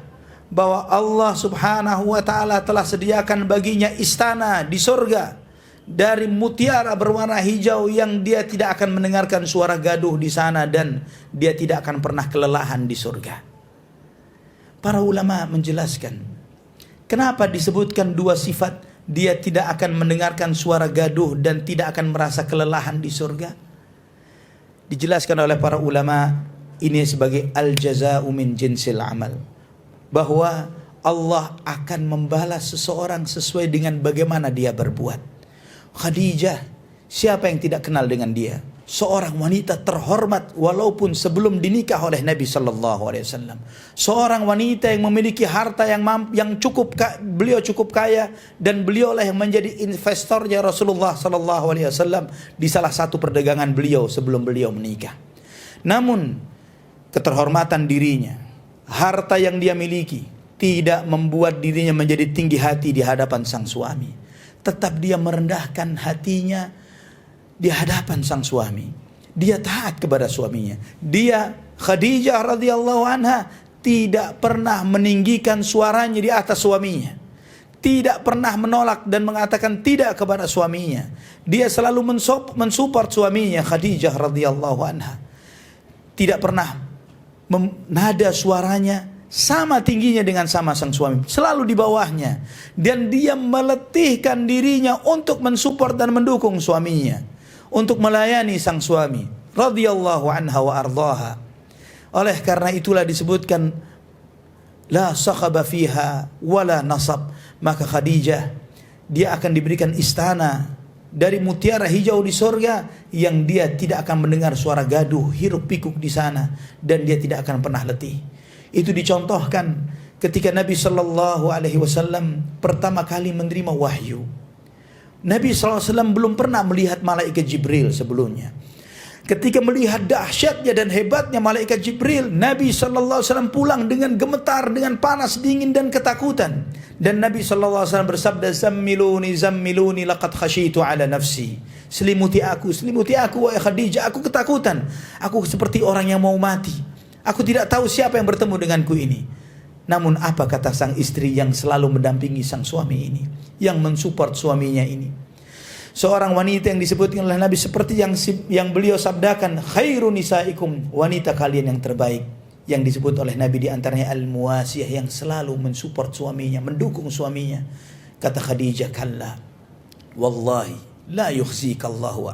bahwa Allah Subhanahu wa taala telah sediakan baginya istana di surga dari mutiara berwarna hijau, yang dia tidak akan mendengarkan suara gaduh di sana, dan dia tidak akan pernah kelelahan di surga. Para ulama menjelaskan kenapa disebutkan dua sifat. Dia tidak akan mendengarkan suara gaduh dan tidak akan merasa kelelahan di surga. Dijelaskan oleh para ulama ini sebagai al-jaza'u min jinsil amal, bahwa Allah akan membalas seseorang sesuai dengan bagaimana dia berbuat. Khadijah, siapa yang tidak kenal dengan dia? Seorang wanita terhormat walaupun sebelum dinikah oleh Nabi sallallahu alaihi wasallam. Seorang wanita yang memiliki harta yang cukup, beliau cukup kaya, dan beliau lah yang menjadi investornya Rasulullah sallallahu alaihi wasallam di salah satu perdagangan beliau sebelum beliau menikah. Namun keterhormatan dirinya, harta yang dia miliki tidak membuat dirinya menjadi tinggi hati di hadapan sang suami. Tetap dia merendahkan hatinya di hadapan sang suami. Dia taat kepada suaminya. Dia, Khadijah radhiyallahu anha, tidak pernah meninggikan suaranya di atas suaminya. Tidak pernah menolak dan mengatakan tidak kepada suaminya. Dia selalu mensupport suaminya, Khadijah radhiyallahu anha. Tidak pernah nada suaranya sama tingginya dengan sama sang suami, selalu di bawahnya. Dan dia meletihkan dirinya untuk mensupport dan mendukung suaminya, untuk melayani sang suami radhiyallahu anha wa ardhaha. Oleh karena itulah disebutkan la sakhaba fiha wala nasab, maka Khadijah dia akan diberikan istana dari mutiara hijau di surga yang dia tidak akan mendengar suara gaduh hiruk pikuk di sana, dan dia tidak akan pernah letih. Itu dicontohkan ketika Nabi sallallahu alaihi wasallam pertama kali menerima wahyu. Nabi SAW belum pernah melihat malaikat Jibril sebelumnya. Ketika melihat dahsyatnya dan hebatnya malaikat Jibril, Nabi SAW pulang dengan gemetar, dengan panas, dingin dan ketakutan. Dan Nabi SAW bersabda, Zammiluni laqad khashitu ala nafsi. Selimuti aku wahai Khadijah, aku ketakutan. Aku seperti orang yang mau mati. Aku tidak tahu siapa yang bertemu denganku ini. Namun apa kata sang istri yang selalu mendampingi sang suami ini, yang mensupport suaminya ini? Seorang wanita yang disebutkan oleh Nabi seperti yang beliau sabdakan, khairun nisaikum, wanita kalian yang terbaik. Yang disebut oleh Nabi di antaranya al-muwasiyah, yang selalu mensupport suaminya, mendukung suaminya. Kata Khadijah, kalla wallahi la yukhzikallahu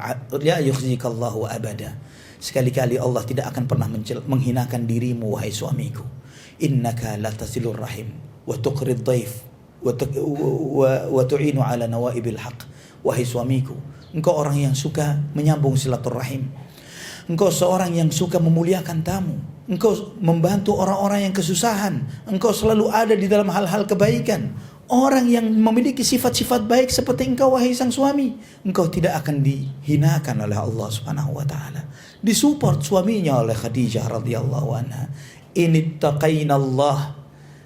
abada. Sekali-kali Allah tidak akan pernah menghinakan dirimu wahai suamiku. Innaka la tasilur rahim wa tuqrid dhaif wa tu'inu ala nawaibil haq. Wahai suamiku, engkau orang yang suka menyambung silaturahim. Engkau seorang yang suka memuliakan tamu. Engkau membantu orang-orang yang kesusahan. Engkau selalu ada di dalam hal-hal kebaikan. Orang yang memiliki sifat-sifat baik seperti engkau wahai sang suami, engkau tidak akan dihinakan oleh Allah Subhanahu wa taala. Disupport suaminya oleh Khadijah radhiyallahu anha. Inittaqainallah.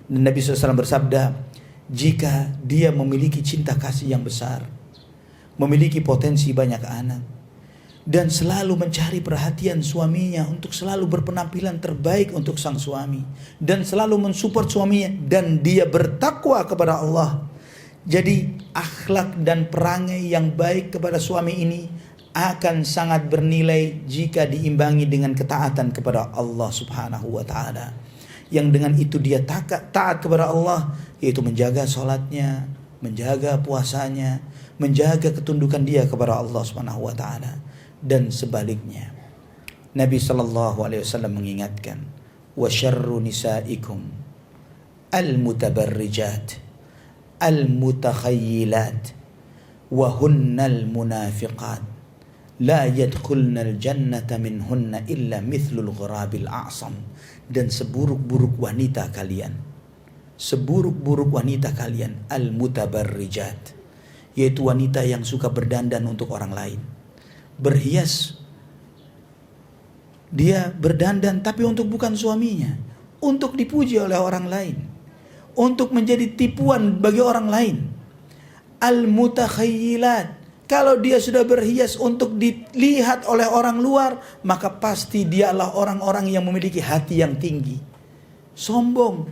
Dan Nabi SAW bersabda, jika dia memiliki cinta kasih yang besar, memiliki potensi banyak anak, dan selalu mencari perhatian suaminya untuk selalu berpenampilan terbaik untuk sang suami, dan selalu mensupport suaminya, dan dia bertakwa kepada Allah. Jadi akhlak dan perangai yang baik kepada suami ini akan sangat bernilai jika diimbangi dengan ketaatan kepada Allah Subhanahu wa taala. Yang dengan itu dia taat kepada Allah, yaitu menjaga salatnya, menjaga puasanya, menjaga ketundukan dia kepada Allah Subhanahu wa taala. Dan sebaliknya, Nabi sallallahu alaihi wasallam mengingatkan, wa syarru nisaikum al-mutabarrijat al-mutakhayyilat wa hunnal munafiqat la yadkhulnal jannata minhunna illa mithlul ghurabil a'sam. Dan seburuk-buruk wanita kalian, al-mutabarrijat, yaitu wanita yang suka berdandan untuk orang lain, berhias. Dia berdandan tapi untuk bukan suaminya, untuk dipuji oleh orang lain, untuk menjadi tipuan bagi orang lain. Al-mutakhayyilat, kalau dia sudah berhias untuk dilihat oleh orang luar, maka pasti dialah orang-orang yang memiliki hati yang tinggi, sombong.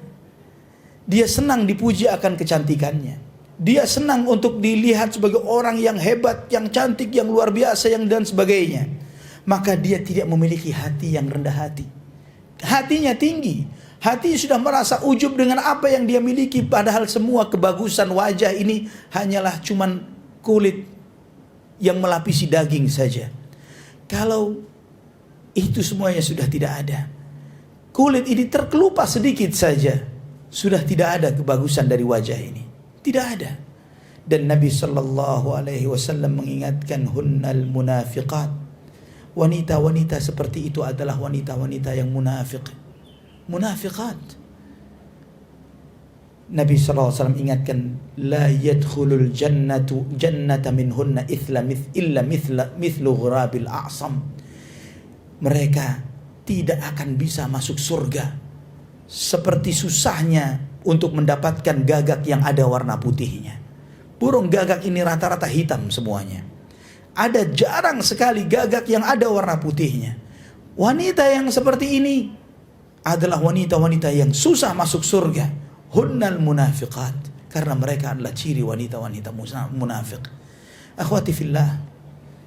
Dia senang dipuji akan kecantikannya. Dia senang untuk dilihat sebagai orang yang hebat, yang cantik, yang luar biasa, yang dan sebagainya. Maka dia tidak memiliki hati yang rendah hati. Hatinya tinggi. Hati sudah merasa ujub dengan apa yang dia miliki, padahal semua kebagusan wajah ini hanyalah cuman kulit yang melapisi daging saja. Kalau itu semuanya sudah tidak ada, kulit ini terkelupas sedikit saja, sudah tidak ada kebagusan dari wajah ini. Tidak ada. Dan Nabi sallallahu alaihi wasallam mengingatkan, hunnal munafiqat. Wanita-wanita seperti itu adalah wanita-wanita yang munafik. Munafiqat. Nabi SAW ingatkan, la yadkhulul jannata minhunna illa mithlu ghurabil a'sam. Mereka tidak akan bisa masuk surga seperti susahnya untuk mendapatkan gagak yang ada warna putihnya. Burung gagak ini rata-rata hitam semuanya. Ada jarang sekali gagak yang ada warna putihnya. Wanita yang seperti ini adalah wanita-wanita yang susah masuk surga. Hunnal munafiqat. Karena mereka adalah ciri wanita-wanita munafik. Akhwati fillah,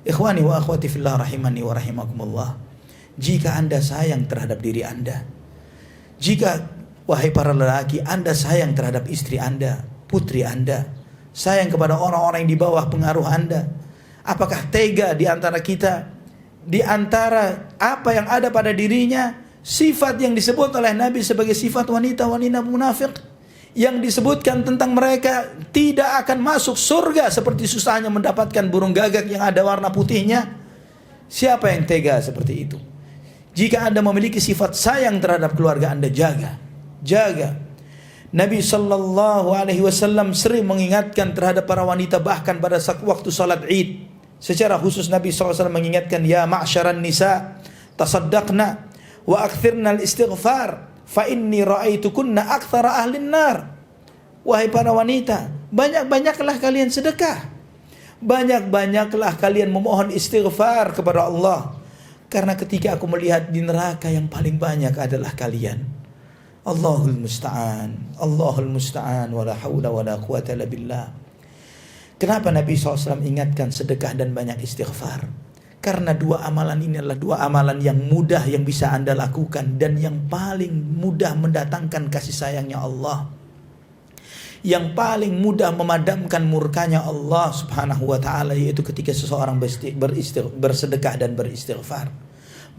ikhwani wa akhwati fillah rahimani wa rahimakumullah. Jika Anda sayang terhadap diri Anda, jika wahai para lelaki Anda sayang terhadap istri Anda, putri Anda, sayang kepada orang-orang yang di bawah pengaruh Anda, apakah tega di antara kita, di antara apa yang ada pada dirinya, sifat yang disebut oleh Nabi sebagai sifat wanita-wanita munafik, yang disebutkan tentang mereka tidak akan masuk surga seperti susahnya mendapatkan burung gagak yang ada warna putihnya? Siapa yang tega seperti itu? Jika Anda memiliki sifat sayang terhadap keluarga Anda, jaga. Nabi sallallahu alaihi wasallam sering mengingatkan terhadap para wanita, bahkan pada waktu salat Id. Secara khusus Nabi sallallahu alaihi wasallam mengingatkan, ya ma'syaran nisa, tasaddaqna wa akthirna al-istighfar fa inni ra'aitukunna aktsara ahlin nar. Wahai para wanita, banyak-banyaklah kalian sedekah. Banyak-banyaklah kalian memohon istighfar kepada Allah. Karena ketika aku melihat di neraka yang paling banyak adalah kalian. Allahul musta'an. Allahul musta'an. Wala hawla wala quwata illa billah. Kenapa Nabi SAW ingatkan sedekah dan banyak istighfar? Karena dua amalan ini adalah dua amalan yang mudah yang bisa Anda lakukan, dan yang paling mudah mendatangkan kasih sayangnya Allah, yang paling mudah memadamkan murkanya Allah subhanahu wa ta'ala, yaitu ketika seseorang bersedekah dan beristighfar.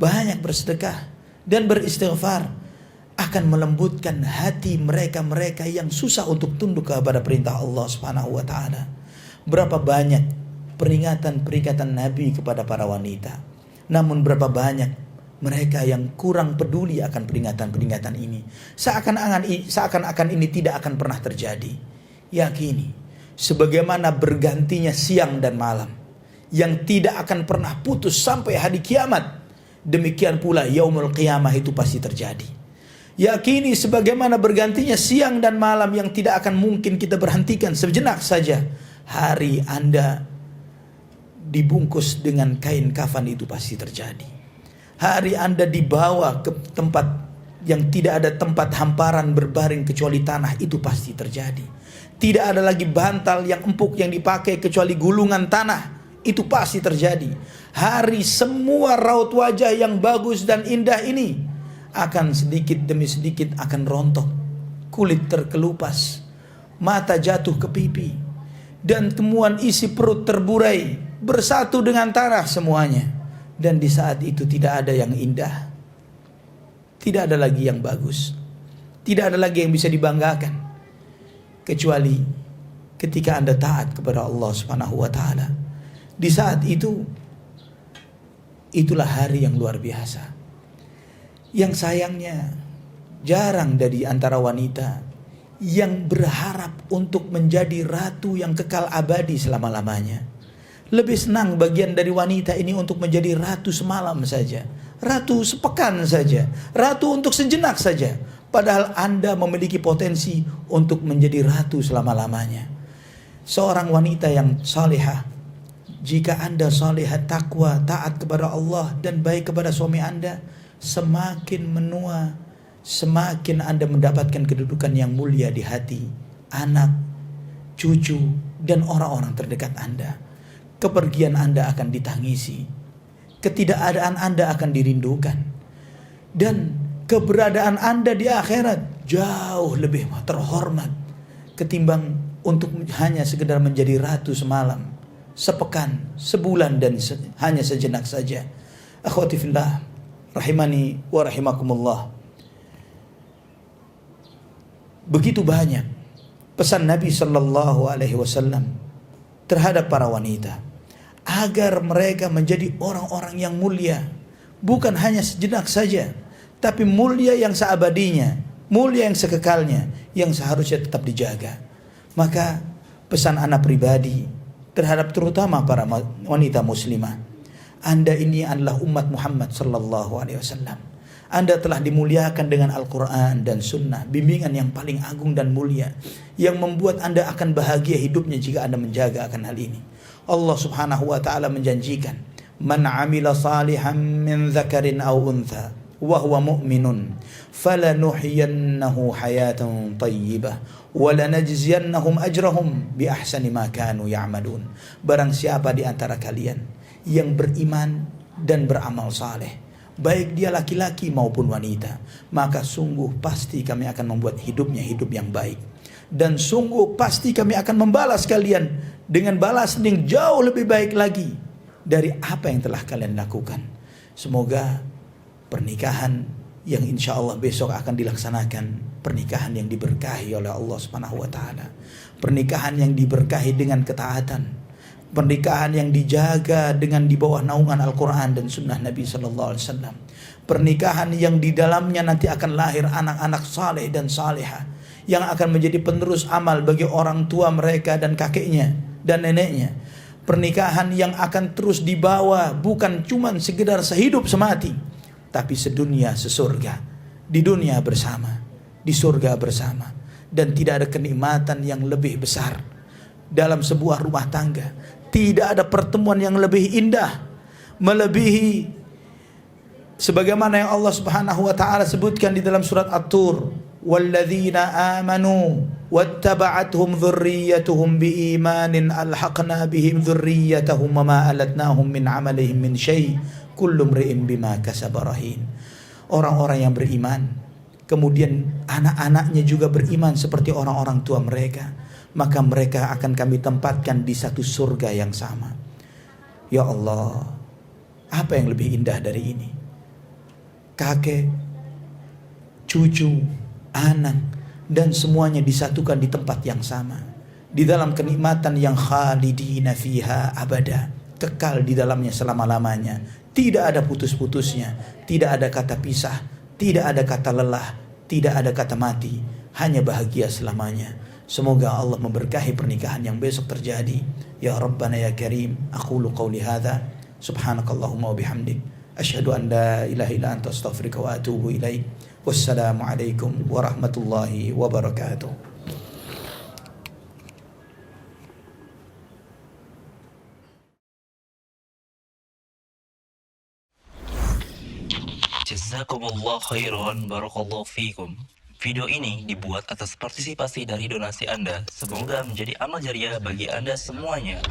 Banyak bersedekah dan beristighfar akan melembutkan hati mereka-mereka yang susah untuk tunduk kepada perintah Allah subhanahu wa ta'ala. Berapa banyak peringatan-peringatan Nabi kepada para wanita, namun berapa banyak mereka yang kurang peduli akan peringatan-peringatan ini. Seakan-akan ini tidak akan pernah terjadi. Yakini, sebagaimana bergantinya siang dan malam yang tidak akan pernah putus sampai hari kiamat, demikian pula yaumul qiyamah itu pasti terjadi. Yakini, sebagaimana bergantinya siang dan malam yang tidak akan mungkin kita berhentikan sejenak saja, hari Anda dibungkus dengan kain kafan itu pasti terjadi. Hari Anda dibawa ke tempat yang tidak ada tempat hamparan berbaring kecuali tanah, itu pasti terjadi. Tidak ada lagi bantal yang empuk yang dipakai kecuali gulungan tanah, itu pasti terjadi. Hari semua raut wajah yang bagus dan indah ini akan sedikit demi sedikit akan rontok. Kulit terkelupas, mata jatuh ke pipi, dan temuan isi perut terburai, bersatu dengan tanah semuanya. Dan di saat itu tidak ada yang indah, tidak ada lagi yang bagus, tidak ada lagi yang bisa dibanggakan, kecuali ketika Anda taat kepada Allah subhanahu wa ta'ala. Di saat itu, itulah hari yang luar biasa. Yang sayangnya jarang dari antara wanita yang berharap untuk menjadi ratu yang kekal abadi selama-lamanya. Lebih senang bagian dari wanita ini untuk menjadi ratu semalam saja, ratu sepekan saja, ratu untuk sejenak saja. Padahal Anda memiliki potensi untuk menjadi ratu selama-lamanya. Seorang wanita yang salihah, jika Anda salihah, takwa, taat kepada Allah dan baik kepada suami Anda, semakin menua, semakin Anda mendapatkan kedudukan yang mulia di hati anak, cucu, dan orang-orang terdekat Anda. Kepergian Anda akan ditangisi, ketidakadaan Anda akan dirindukan. Dan keberadaan Anda di akhirat jauh lebih terhormat ketimbang untuk hanya sekedar menjadi ratu semalam, sepekan, sebulan, dan hanya sejenak saja. Akhwati fillah, rahimani wa rahimakumullah. Begitu banyak pesan Nabi sallallahu alaihi wasallam terhadap para wanita agar mereka menjadi orang-orang yang mulia, bukan hanya sejenak saja, tapi mulia yang seabadinya, mulia yang sekekalnya, yang seharusnya tetap dijaga. Maka pesan ana pribadi terhadap terutama para wanita muslimah, Anda ini adalah umat Muhammad sallallahu alaihi wasallam. Anda telah dimuliakan dengan Al-Quran dan Sunnah, bimbingan yang paling agung dan mulia, yang membuat Anda akan bahagia hidupnya jika Anda menjaga akan hal ini. Allah subhanahu wa ta'ala menjanjikan, Man amila salihan min dzakarin aw untha wa huwa mu'minun falanuhyiyannahu hayatan thayyibah wa lanajziyannahum ajrahum bi ahsani ma kanu ya'malun. Barang siapa di antara kalian yang beriman dan beramal saleh, baik dia laki-laki maupun wanita, maka sungguh pasti kami akan membuat hidupnya hidup yang baik, dan sungguh pasti kami akan membalas kalian dengan balasan yang jauh lebih baik lagi dari apa yang telah kalian lakukan. Semoga pernikahan yang insya Allah besok akan dilaksanakan, pernikahan yang diberkahi oleh Allah Subhanahu wa ta'ala, pernikahan yang diberkahi dengan ketaatan, pernikahan yang dijaga dengan di bawah naungan Al-Quran dan Sunnah Nabi Sallallahu Alaihi Wasallam, pernikahan yang di dalamnya nanti akan lahir anak-anak saleh dan salihah yang akan menjadi penerus amal bagi orang tua mereka dan kakeknya dan neneknya, pernikahan yang akan terus dibawa bukan cuma sekedar sehidup semati, tapi sedunia sesurga, di dunia bersama, di surga bersama. Dan tidak ada kenikmatan yang lebih besar dalam sebuah rumah tangga. Tidak ada pertemuan yang lebih indah, melebihi sebagaimana yang Allah Subhanahu wa ta'ala sebutkan di dalam surat At-Tur, walladzina amanu wattaba'athum dzurriyyatuhum biimanin alhaqna bihim dzurriyyatahum wama alatnahum min amalihim min syai' kullu imri'in bima kasaba rahin. Orang-orang yang beriman, kemudian anak-anaknya juga beriman seperti orang-orang tua mereka, maka mereka akan kami tempatkan di satu surga yang sama. Ya Allah, apa yang lebih indah dari ini? Kakek, cucu, anak, dan semuanya disatukan di tempat yang sama, di dalam kenikmatan yang khalidina fiha abada, kekal di dalamnya selama-lamanya. Tidak ada putus-putusnya, tidak ada kata pisah, tidak ada kata lelah, tidak ada kata mati, hanya bahagia selamanya. Semoga Allah memberkahi pernikahan yang besok terjadi. Ya Rabbana ya Karim, aqulu qawli hadha, subhanakallahumma wa bihamdik, asyhadu an la ilaha illa anta astaghfiruka wa atubu ilaik. Wassalamualaikum warahmatullahi wabarakatuh. Jazakumullah khairan, barakallahu fikum. Video ini dibuat atas partisipasi dari donasi Anda. Semoga menjadi amal jariah bagi Anda semuanya.